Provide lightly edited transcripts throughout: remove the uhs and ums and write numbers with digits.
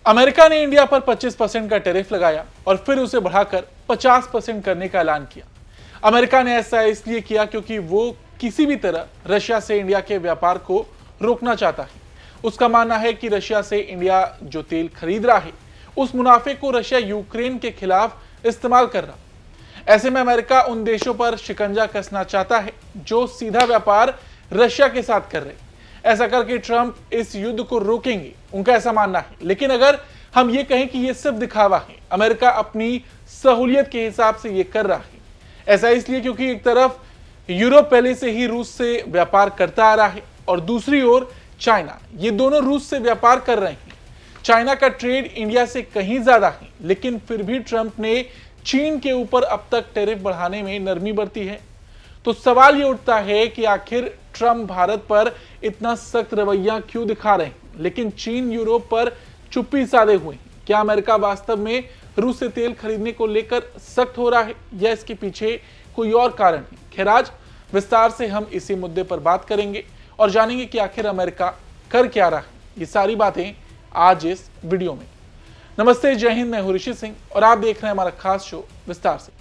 America ने India पर 25% का टैरिफ लगाया और फिर उसे बढ़ाकर 50% करने का ऐलान किया। अमेरिका ने ऐसा इसलिए किया क्योंकि वो किसी भी तरह रशिया से इंडिया के व्यापार को रोकना चाहता है। उसका मानना है कि रशिया से इंडिया जो तेल खरीद रहा है, उस मुनाफे को रशिया यूक्रेन के खिलाफ इस्तेमाल कर रहा। ऐसे में अमेरिका उन देशों पर शिकंजा कसना चाहता है जो सीधा व्यापार रशिया के साथ कर रहे। ऐसा करके ट्रंप इस युद्ध को रोकेंगे, उनका ऐसा मानना है। लेकिन अगर हम ये कहें कि ये सिर्फ दिखावा है, अमेरिका अपनी सहूलियत के हिसाब से ये कर रहा है। ऐसा इसलिए क्योंकि एक तरफ यूरोप पहले से ही रूस से व्यापार करता आ रहा है और दूसरी ओर चाइना, ये दोनों रूस से व्यापार कर रहे हैं। चाइना का ट्रेड इंडिया से कहीं ज्यादा है, लेकिन फिर भी ट्रंप ने चीन के ऊपर अब तक टैरिफ बढ़ाने में नरमी बरती है। तो सवाल ये उठता है कि आखिर ट्रंप भारत पर इतना सख्त रवैया क्यों दिखा रहे हैं, लेकिन चीन यूरोप पर चुप्पी साधे हुए हैं। क्या अमेरिका वास्तव में रूस से तेल खरीदने को लेकर सख्त हो रहा है या इसके पीछे कोई और कारण है? खैर, आज विस्तार से हम इसी मुद्दे पर बात करेंगे और जानेंगे कि आखिर अमेरिका कर क्या रहा है। ये सारी बातें आज इस वीडियो में। नमस्ते, जय हिंद, मैं हूं ऋषि सिंह और आप देख रहे हैं हमारा खास शो विस्तार से।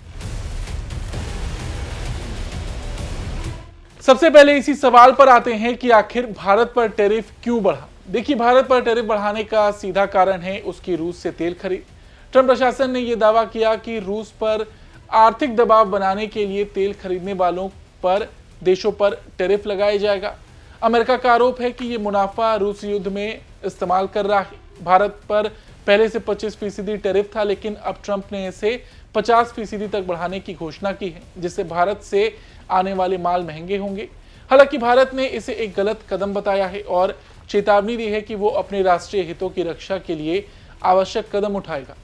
सबसे पहले इसी सवाल पर आते हैं कि आखिर भारत पर टैरिफ क्यों बढ़ा। देखिए, भारत पर टैरिफ बढ़ाने का सीधा कारण है उसकी रूस से तेल खरीद। ट्रंप प्रशासन ने यह दावा किया कि रूस पर आर्थिक दबाव बनाने के लिए तेल खरीदने वालों पर देशों पर टैरिफ लगाया जाएगा। अमेरिका का आरोप है कि यह मुनाफा रूस युद्ध में इस्तेमाल कर रहा है। भारत पर पहले से 25% टैरिफ था, लेकिन अब ट्रंप ने इसे 50% तक बढ़ाने की घोषणा की है, जिससे भारत से आने वाले माल महंगे होंगे। हालांकि भारत ने इसे एक गलत कदम बताया है और चेतावनी दी है कि वो अपने राष्ट्रीय हितों की रक्षा के लिए आवश्यक कदम उठाएगा।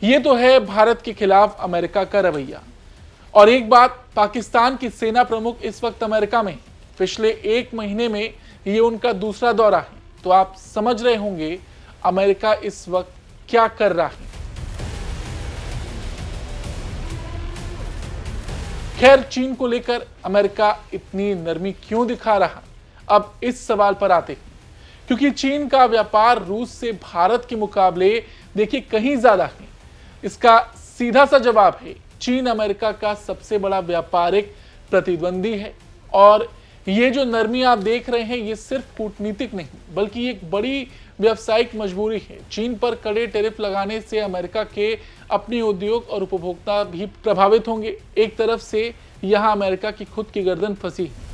ये तो है भारत के खिलाफ अमेरिका का रवैया। और एक बात, पाकिस्तान की सेना प्रमुख इस वक्त अमेरिका में है। पिछले 1 महीने में ये उनका दूसरा दौरा है। तो आप समझ रहे होंगे अमेरिका इस वक्त क्या कर रहा है। खैर, चीन को लेकर अमेरिका इतनी नरमी क्यों दिखा रहा, अब इस सवाल पर आते हैं। क्योंकि चीन का व्यापार रूस से भारत के मुकाबले देखिए कहीं ज्यादा है। इसका सीधा सा जवाब है, चीन अमेरिका का सबसे बड़ा व्यापारिक प्रतिद्वंदी है और ये जो नरमी आप देख रहे हैं, ये सिर्फ कूटनीतिक नहीं बल्कि एक बड़ी व्यावसायिक मजबूरी है। चीन पर कड़े टैरिफ लगाने से अमेरिका के अपने उद्योग और उपभोक्ता भी प्रभावित होंगे। एक तरफ से यहां अमेरिका की खुद की गर्दन फंसी है।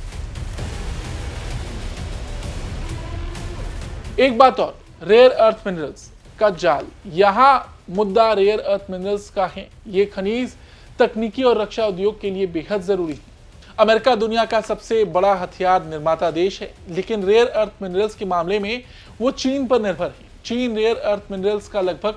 एक बात और, रेयर अर्थ मिनरल्स का जाल। यहां मुद्दा रेयर अर्थ मिनरल्स का है। ये खनिज तकनीकी और रक्षा उद्योग के लिए बेहद जरूरी है। अमेरिका दुनिया का सबसे बड़ा हथियार निर्माता देश है, लेकिन रेयर अर्थ मिनरल्स के मामले में वो चीन पर निर्भर है। चीन रेयर अर्थ मिनरल्स का लगभग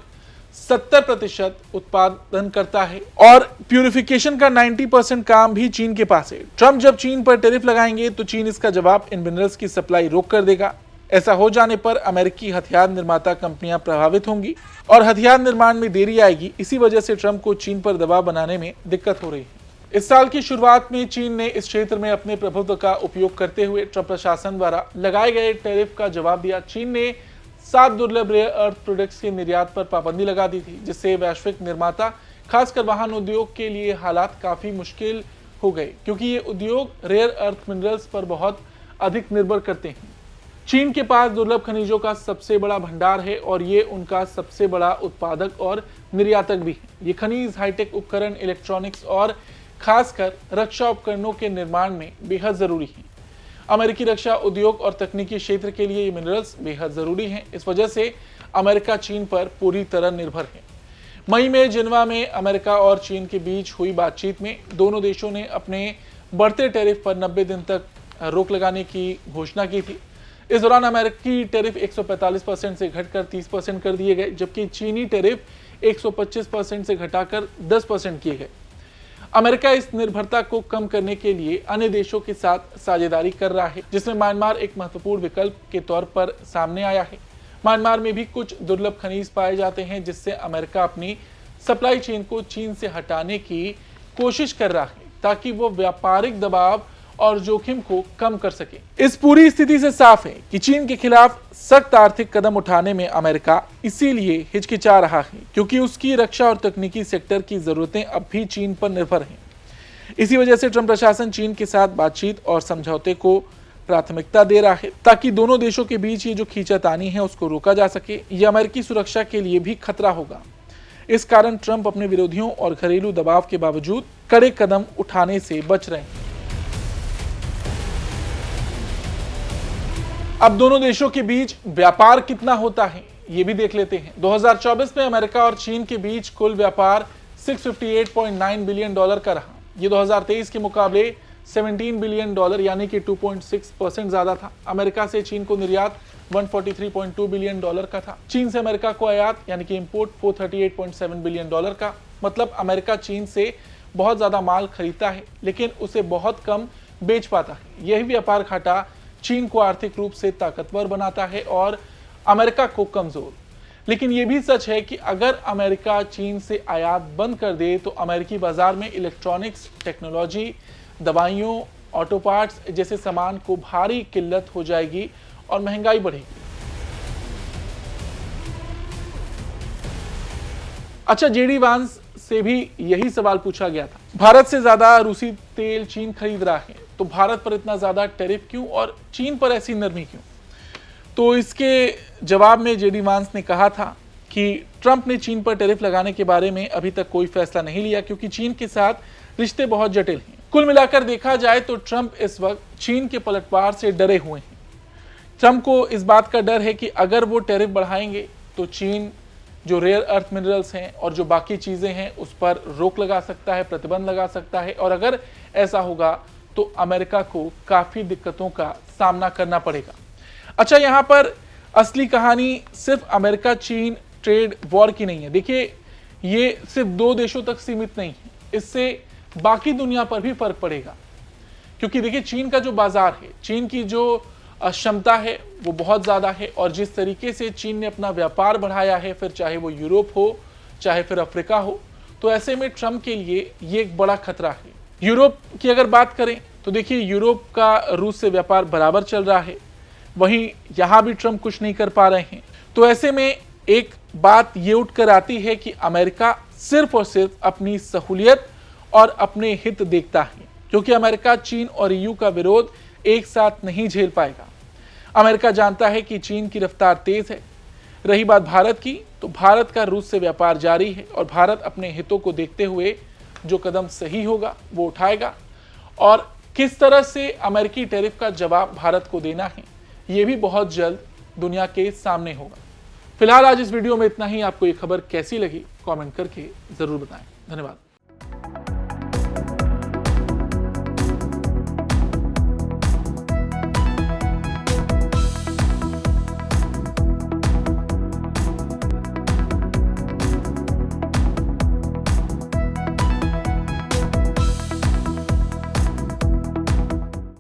70% उत्पादन करता है और प्यूरिफिकेशन का 90% काम भी चीन के पास है। ट्रंप जब चीन पर टैरिफ लगाएंगे तो चीन इसका जवाब इन मिनरल्स की सप्लाई रोक कर देगा। ऐसा हो जाने पर अमेरिकी हथियार निर्माता कंपनियां प्रभावित होंगी और हथियार निर्माण में देरी आएगी। इसी वजह से ट्रंप को चीन पर दबाव बनाने में दिक्कत हो रही है। इस साल की शुरुआत में चीन ने इस क्षेत्र में अपने प्रभुत्व का उपयोग करते हुए ट्रंप प्रशासन द्वारा लगाए गए टैरिफ का जवाब दिया। चीन ने 7 दुर्लभ रेयर अर्थ प्रोडक्ट्स के निर्यात पर पाबंदी लगा दी थी, जिससे वैश्विक निर्माता, खासकर वाहन उद्योग के लिए हालात काफी मुश्किल हो गए, क्योंकि ये उद्योग रेयर अर्थ मिनरल्स पर बहुत अधिक निर्भर करते हैं। चीन के पास दुर्लभ खनिजों का सबसे बड़ा भंडार है और ये उनका सबसे बड़ा उत्पादक और निर्यातक भी है। ये खनिज हाईटेक उपकरण, इलेक्ट्रॉनिक्स और खासकर रक्षा उपकरणों के निर्माण में बेहद जरूरी है। अमेरिकी रक्षा उद्योग और तकनीकी क्षेत्र के लिए ये मिनरल्स बेहद जरूरी हैं। इस वजह से अमेरिका चीन पर पूरी तरह निर्भर है। मई में जिनेवा में अमेरिका और चीन के बीच हुई बातचीत में दोनों देशों ने अपने बढ़ते टैरिफ पर 90 दिन तक रोक लगाने की घोषणा की थी। इस दौरान अमेरिकी टैरिफ 145% से घटकर 30% कर दिए गए, जबकि चीनी टैरिफ 125% से घटाकर 10% किए गए। अमेरिका इस निर्भरता को कम करने के लिए अन्य देशों के साथ साझेदारी कर रहा है, जिसमें म्यांमार एक महत्वपूर्ण विकल्प के तौर पर सामने आया है। म्यांमार में भी कुछ दुर्लभ खनिज पाए जाते हैं, जिससे अमेरिका अपनी सप्लाई चेन को चीन से हटाने की कोशिश कर रहा है, ताकि वो व्यापारिक दबाव और जोखिम को कम कर सके। इस पूरी स्थिति से साफ है कि चीन के खिलाफ सख्त आर्थिक कदम उठाने में अमेरिका इसीलिए हिचकिचा रहा है क्योंकि उसकी रक्षा और तकनीकी सेक्टर की जरूरतें अब भी चीन पर निर्भर हैं। इसी वजह से ट्रंप प्रशासन चीन के साथ बातचीत और समझौते को प्राथमिकता दे रहा है ताकि दोनों देशों के बीच ये जो खींचातानी है उसको रोका जा सके। ये अमेरिकी सुरक्षा के लिए भी खतरा होगा। इस कारण ट्रंप अपने विरोधियों और घरेलू दबाव के बावजूद कड़े कदम उठाने से बच रहे हैं। अब दोनों देशों के बीच व्यापार कितना होता है ये भी देख लेते हैं। 2024 में अमेरिका और चीन के बीच कुल व्यापार 658.9 बिलियन डॉलर का रहा। ये 2023 के मुकाबले 17 बिलियन डॉलर यानी कि 2.6% ज्यादा था। अमेरिका से चीन को निर्यात 143.2 बिलियन डॉलर का था। चीन से अमेरिका को आयात यानी कि इंपोर्ट 438.7 बिलियन डॉलर का। मतलब अमेरिका चीन से बहुत ज्यादा माल खरीदता है लेकिन उसे बहुत कम बेच पाता है। यही व्यापार घाटा चीन को आर्थिक रूप से ताकतवर बनाता है और अमेरिका को कमजोर। लेकिन यह भी सच है कि अगर अमेरिका चीन से आयात बंद कर दे तो अमेरिकी बाजार में इलेक्ट्रॉनिक्स, टेक्नोलॉजी, दवाइयों, ऑटो पार्ट्स जैसे सामान को भारी किल्लत हो जाएगी और महंगाई बढ़ेगी। अच्छा, जेडी वांस से भी यही सवाल पूछा गया था। भारत से ज्यादा रूसी तेल चीन खरीद रहा है तो भारत पर इतना ज्यादा टैरिफ क्यों और चीन पर ऐसी नरमी क्यों? तो इसके जवाब में जेडी वांस ने कहा था कि ट्रंप ने चीन पर टैरिफ लगाने के बारे में अभी तक कोई फैसला नहीं लिया क्योंकि चीन के साथ रिश्ते बहुत जटिल हैं। कुल मिलाकर देखा जाए तो ट्रंप इस वक्त चीन के पलटवार से डरे हुए हैं। ट्रंप को इस बात का डर है कि अगर वो टैरिफ बढ़ाएंगे तो चीन जो रेयर अर्थ मिनरल्स हैं और जो बाकी चीजें हैं उस पर रोक लगा सकता है, प्रतिबंध लगा सकता है और अगर ऐसा होगा तो अमेरिका को काफी दिक्कतों का सामना करना पड़ेगा। अच्छा, यहां पर असली कहानी सिर्फ अमेरिका चीन ट्रेड वॉर की नहीं है। देखिए, ये सिर्फ दो देशों तक सीमित नहीं है, इससे बाकी दुनिया पर भी फर्क पड़ेगा क्योंकि देखिए चीन का जो बाजार है, चीन की जो क्षमता है वो बहुत ज्यादा है और जिस तरीके से चीन ने अपना व्यापार बढ़ाया है, फिर चाहे वो यूरोप हो चाहे फिर अफ्रीका हो, तो ऐसे में ट्रंप के लिए ये एक बड़ा खतरा है। यूरोप की अगर बात करें तो देखिए यूरोप का रूस से व्यापार बराबर चल रहा है, वहीं यहां भी ट्रंप कुछ नहीं कर पा रहे हैं। तो ऐसे में एक बात ये उठकर आती है कि अमेरिका सिर्फ और सिर्फ अपनी सहूलियत और अपने हित देखता है क्योंकि अमेरिका चीन और ईयू का विरोध एक साथ नहीं झेल पाएगा। अमेरिका जानता है कि चीन की रफ्तार तेज है। रही बात भारत की, तो भारत का रूस से व्यापार जारी है और भारत अपने हितों को देखते हुए जो कदम सही होगा वो उठाएगा और किस तरह से अमेरिकी टैरिफ का जवाब भारत को देना है ये भी बहुत जल्द दुनिया के सामने होगा। फिलहाल आज इस वीडियो में इतना ही। आपको ये खबर कैसी लगी कमेंट करके जरूर बताएं। धन्यवाद।